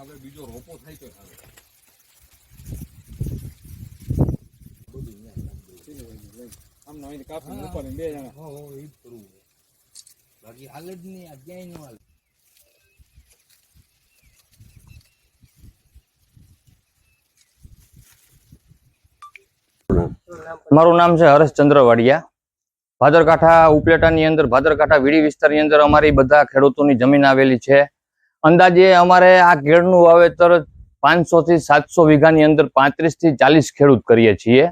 હવે બીજો રોપો થાય તો આમ નો કાપી ઉપર બે જણા હો એ જ કરવું બાકી હાલ જ નહીં આ ક્યાંય નું હાલ. મારું નામ છે હરેશચંદ્ર વાડિયા. ભાદરકાંઠા ઉપલેટાની અંદર ભાદરકાંઠા વીડી વિસ્તારની અંદર અમારી બધા ખેડૂતોની જમીન આવેલી છે. અંદાજે અમારે આ કેળનું વાવેતર 500 થી 700 વીઘાની અંદર 35 થી 40 ખેડૂત કરીએ છીએ.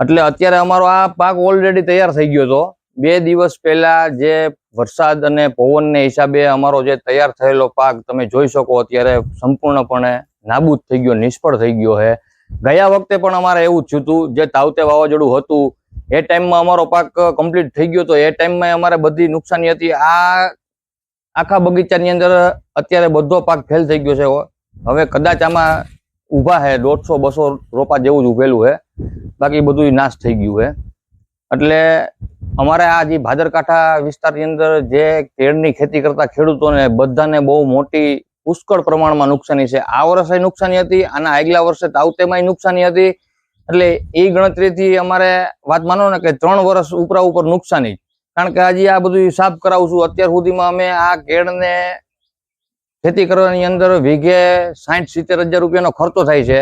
એટલે અત્યારે અમારો આ પાક ઓલરેડી તૈયાર થઈ ગયો હતો. 2 દિવસ પહેલા જે વરસાદ અને પવનને હિસાબે અમારો જે તૈયાર થયેલો પાક તમે જોઈ શકો અત્યારે સંપૂર્ણપણે નાબૂદ થઈ ગયો, નિષ્ફળ થઈ ગયો છે. ગયા વખતે પણ અમારે એવું થયું હતું, જે તાવતે વાવાઝોડું હતું એ ટાઈમમાં અમારો પાક કમ્પ્લીટ થઈ ગયો હતો. એ ટાઈમમાં અમારે બધી નુકસાની હતી. આ આખા બગીચાની અંદર અત્યારે બધો પાક ફેલ થઈ ગયો છે. હવે કદાચ આમાં ઊભા છે 150-200 રોપા જેવું જ ઉભેલું છે, બાકી બધું નાશ થઈ ગયું છે. એટલે અમારે આ જે ભાદરકાંઠા વિસ્તારની અંદર જે કેળની ખેતી કરતા ખેડૂતોને બધાને બહુ મોટી પુષ્કળ પ્રમાણમાં નુકસાની છે. આ વર્ષે નુકસાની હતી, આના આગલા વર્ષે તાવતેમાંય નુકસાની હતી. એટલે એ ગણતરીથી અમારે વાત માનો ને કે 3 વર્ષ ઉપરા ઉપર નુકસાની. કારણ કે હજી આ બધું સાફ કરાવું છું. અત્યાર સુધીમાં અમે આ કેળને ખેતી કરવાની અંદર વીઘે 60-70 હજાર રૂપિયાનો ખર્ચો થાય છે.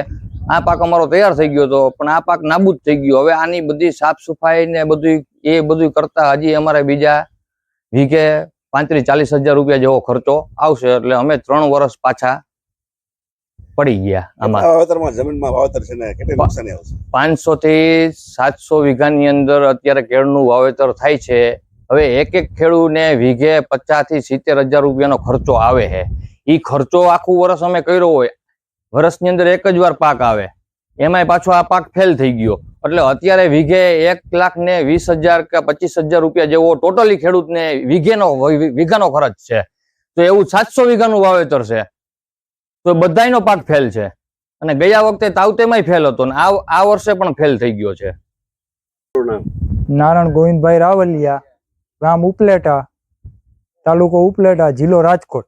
આ પાક અમારો તૈયાર થઈ ગયો હતો, પણ આ પાક નાબૂદ થઈ ગયો. હવે આની બધી સાફ સફાઈ ને બધું કરતા હજી અમારે બીજા વીઘે 35-40 હજાર રૂપિયા જેવો ખર્ચો આવશે. એટલે અમે 3 વર્ષ પાછા પડી ગયા. આમાં જમીનમાં વાવેતર છે ને કેટલી નુકસાની આવશે? 500 થી 700 વીઘાની અંદર અત્યારે કેળનું વાવેતર થાય છે. હવે એક ખેડૂતને વીઘે 50 થી 70 હજાર રૂપિયાનો ખર્ચો આવે છે. એ ખર્ચો આખું વર્ષ અમે કર્યો હોય, વર્ષની અંદર એક જ વાર પાક આવે, એમાંય પાછો આ પાક ફેલ થઈ ગયો. એટલે અત્યારે વીઘે 1,20,000 કે 25,000 રૂપિયા જેવો ટોટલી ખેડૂતને વીઘાનો ખર્ચ છે. તો એવું 700 વીઘાનું વાવેતર છે, તો બધાયનો પાક ફેલ છે. અને ગયા વખતે તાવતેમાંય ફેલ હતો ને આ વર્ષે પણ ફેલ થઈ ગયો છે. નારાયણ ગોવિંદભાઈ રાવલિયા, ગામ ઉપલેટા, તાલુકો ઉપલેટા, જિલ્લો રાજકોટ.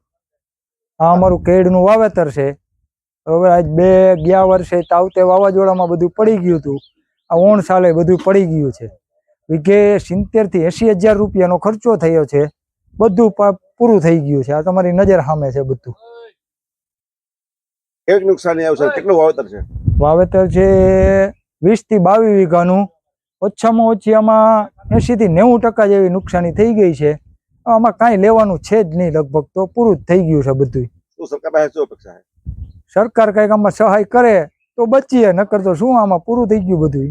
આ અમારું કેળનું વાવેતર છે. હવે આજ ગયા વર્ષે તાવતે વાવાઝોડામાં બધું પડી ગયું હતું. આ 9 સાલે બધું પડી ગયું છે. વીઘે 70 થી 80 હજાર રૂપિયાનો ખર્ચો થયો છે. બધું પૂરું થઈ ગયું છે. આ તમારી નજર સામે છે બધું. કેવી નુકસાની આવશે? કેટલું વાવેતર છે? વાવેતર છે 20 થી 22 વીઘાનું. ઓછામાં ઓછી આમાં 80 થી 90% જેવી નુકસાની થઈ ગઈ છે. આમાં કાંઈ લેવાનું છે જ નહીં, લગભગ તો પૂરું જ થઈ ગયું છે બધું. સરકાર પાસે શું અપેક્ષા છે? સરકાર કંઈક આમાં સહાય કરે તો બચીએ, નકર તો શું આમાં પૂરું થઈ ગયું બધું.